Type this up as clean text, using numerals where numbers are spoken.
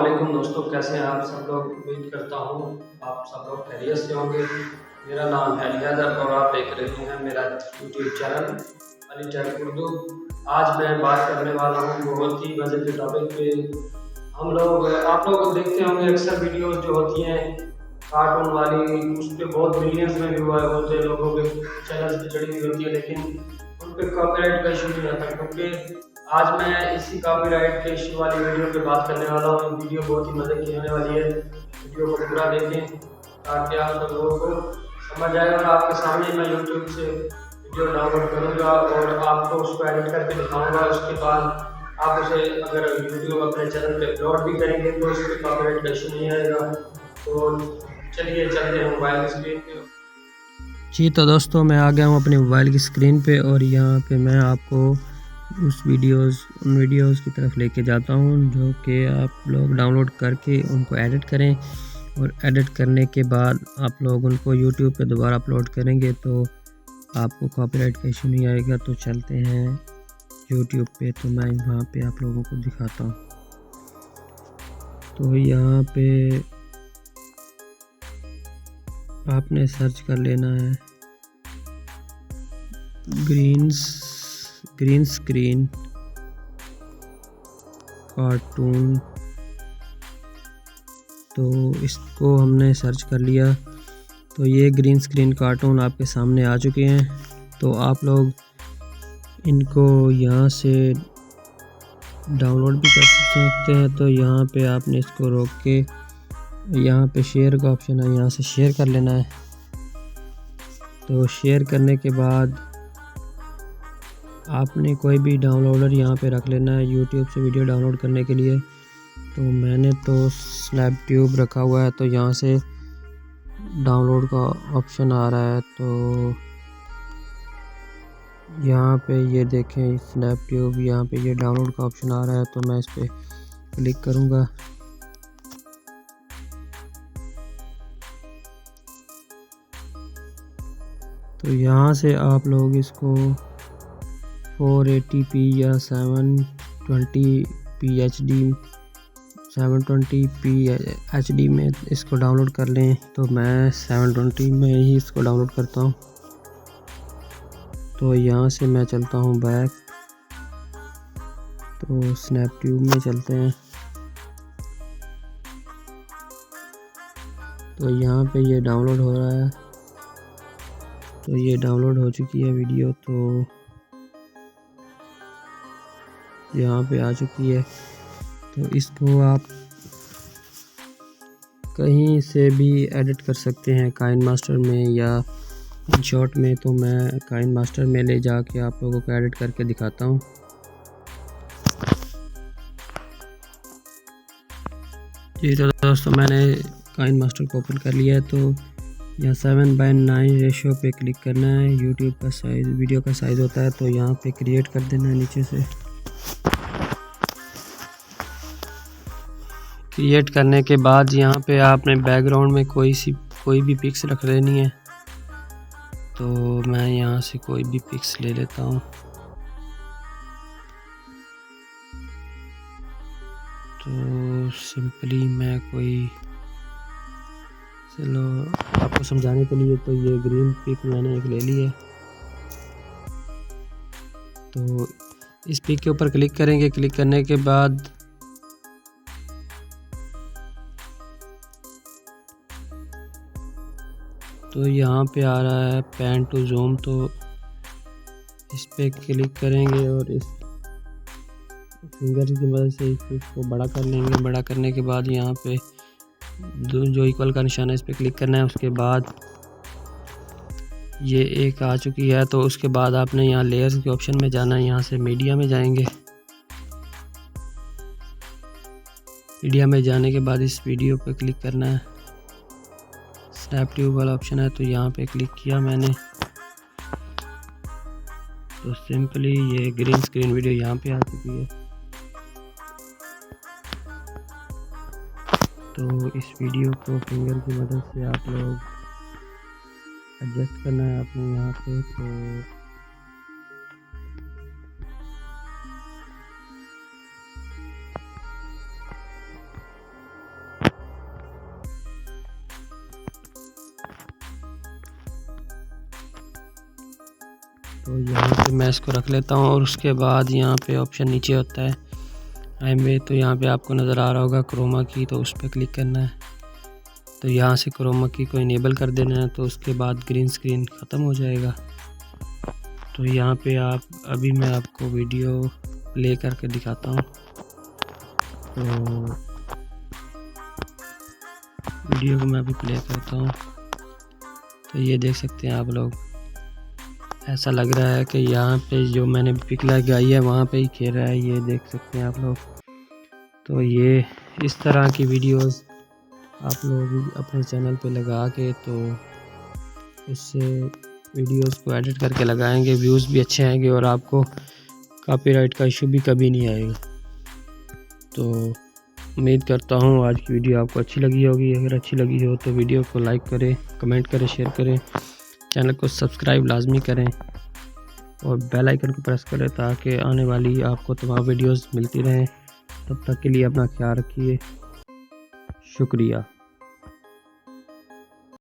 वालेकुम दोस्तों, कैसे हैं आप सब लोग। उम्मीद करता हूँ आप सब लोग खैरियत से होंगे। मेरा नाम है लियादत और आप देख रहे हैं मेरा YouTube channel Ali tech Urdu. आज मैं बात करने वाला हूँ बहुत ही मजे के टॉपिक पे। आप लोग देखते होंगे अक्सर वीडियोस जो होती हैं कार्टून वाली, उस पर बहुत मिलियंस में व्यू आए होते हैं, लोगों के चैनल पे चढ़ी हुई होती है, लेकिन उन पर कॉपीराइट का इशू नहीं आता। क्योंकि आज मैं इसी कॉपीराइट के इशू वाली वीडियो पे बात करने वाला हूँ। वीडियो बहुत ही मजे की होने वाली है, वीडियो को पूरा देखें ताकि आप सब लोगों को समझ आए। और आपके सामने मैं यूट्यूब से वीडियो डाउनलोड करूँगा और आपको उसको एडिट करके दिखाऊंगा। उसके बाद आप उसे अगर यूट्यूब अपने चैनल पे अपलोड भी करेंगे तो उस पर कॉपीराइट का इशू नहीं आएगा। तो चलिए चलते हैं मोबाइल स्क्रीन पे। जी तो दोस्तों, मैं आ गया हूँ अपने मोबाइल की स्क्रीन पे और यहाँ पे मैं आपको उन वीडियोस की तरफ लेके जाता हूँ जो कि आप लोग डाउनलोड करके उनको एडिट करें। और एडिट करने के बाद आप लोग उनको यूट्यूब पे दोबारा अपलोड करेंगे तो आपको कॉपीराइट का इशू नहीं आएगा। तो चलते हैं यूट्यूब पे, तो मैं वहाँ पे आप लोगों को दिखाता हूँ। तो यहाँ पे आपने सर्च कर लेना है ग्रीन स्क्रीन कार्टून। तो इसको हमने सर्च कर लिया, तो ये ग्रीन स्क्रीन कार्टून आपके सामने आ चुके हैं। तो आप लोग इनको यहाँ से डाउनलोड भी कर सकते हैं। तो यहाँ पे आपने इसको रोक के यहाँ पे शेयर का ऑप्शन है, यहाँ से शेयर कर लेना है। तो शेयर करने के बाद आपने कोई भी डाउनलोडर यहाँ पे रख लेना है यूट्यूब से वीडियो डाउनलोड करने के लिए। तो मैंने तो स्नैपट्यूब रखा हुआ है, तो यहाँ से डाउनलोड का ऑप्शन आ रहा है। तो यहाँ पे ये देखें स्नैपट्यूब, यहाँ पे ये डाउनलोड का ऑप्शन आ रहा है। तो मैं इस पर क्लिक करूँगा। तो यहाँ से आप लोग इसको 480p या 720p HD में इसको डाउनलोड कर लें। तो मैं 720 में ही इसको डाउनलोड करता हूँ। तो यहाँ से मैं चलता हूँ बैक, तो स्नैपट्यूब में चलते हैं। तो यहाँ पे ये डाउनलोड हो रहा है। तो ये डाउनलोड हो चुकी है वीडियो, तो यहाँ पे आ चुकी है। तो इसको आप कहीं से भी एडिट कर सकते हैं, काइन मास्टर में या शॉट में। तो मैं काइन मास्टर में ले जाके आप लोगों को एडिट करके दिखाता हूँ। जी तो दोस्तों, मैंने काइन मास्टर को ओपन कर लिया है। तो यहाँ 7:9 रेशियो पे क्लिक करना है। यूट्यूब का साइज़, वीडियो का साइज़ होता है, तो यहाँ पे क्रिएट कर देना है नीचे से। क्रिएट करने के बाद यहाँ पे आपने बैकग्राउंड में कोई भी पिक्स रख लेनी है। तो मैं यहाँ से कोई भी पिक्स ले लेता हूँ। तो सिंपली मैं चलो आपको समझाने के लिए, तो ये ग्रीन पिक मैंने एक ले ली है। तो इस पिक के ऊपर क्लिक करेंगे। क्लिक करने के बाद तो यहाँ पे आ रहा है पैन टू जूम। तो इस पे क्लिक करेंगे और इस फिंगर की मदद से इसको बड़ा कर लेंगे। बड़ा करने के बाद यहाँ पे जो इक्वल का निशान है, इस पे क्लिक करना है। उसके बाद ये एक आ चुकी है। तो उसके बाद आपने यहाँ लेयर्स के ऑप्शन में जाना है। यहाँ से मीडिया में जाएंगे। मीडिया में जाने के बाद इस वीडियो पे क्लिक करना है। स्नैपट्यूब वाला ऑप्शन है, तो यहाँ पे क्लिक किया मैंने। तो सिंपली ये ग्रीन स्क्रीन वीडियो यहाँ पे आ चुकी है। तो इस वीडियो को फिंगर की मदद से आप लोग एडजस्ट करना है आपने यहाँ पे। तो यहाँ पे मैं इसको रख लेता हूँ और उसके बाद यहाँ पे ऑप्शन नीचे होता है हाईवे, तो यहाँ पे आपको नज़र आ रहा होगा क्रोमा की, तो उस पर क्लिक करना है। तो यहाँ से क्रोमा की को इनेबल कर देना है, तो उसके बाद ग्रीन स्क्रीन ख़त्म हो जाएगा। तो यहाँ पे आप अभी मैं आपको वीडियो प्ले करके दिखाता हूँ। तो वीडियो को मैं अभी प्ले करता हूँ। तो ये देख सकते हैं आप लोग, ऐसा लग रहा है कि यहाँ पे जो मैंने पिक लगाई है वहाँ पे ही खेल रहा है, ये देख सकते हैं आप लोग। तो ये इस तरह की वीडियोस आप लोग अपने चैनल पे लगा के तो उससे वीडियोस को एडिट करके लगाएंगे, व्यूज़ भी अच्छे आएंगे और आपको कॉपीराइट का इशू भी कभी नहीं आएगा। तो उम्मीद करता हूँ आज की वीडियो आपको अच्छी लगी होगी। अगर अच्छी लगी हो तो वीडियो को लाइक करें, कमेंट करें, शेयर करें, चैनल को सब्सक्राइब लाजमी करें और बेल आइकन को प्रेस करें ताकि आने वाली आपको तमाम वीडियोस मिलती रहें। तब तक के लिए अपना ख्याल रखिए। शुक्रिया।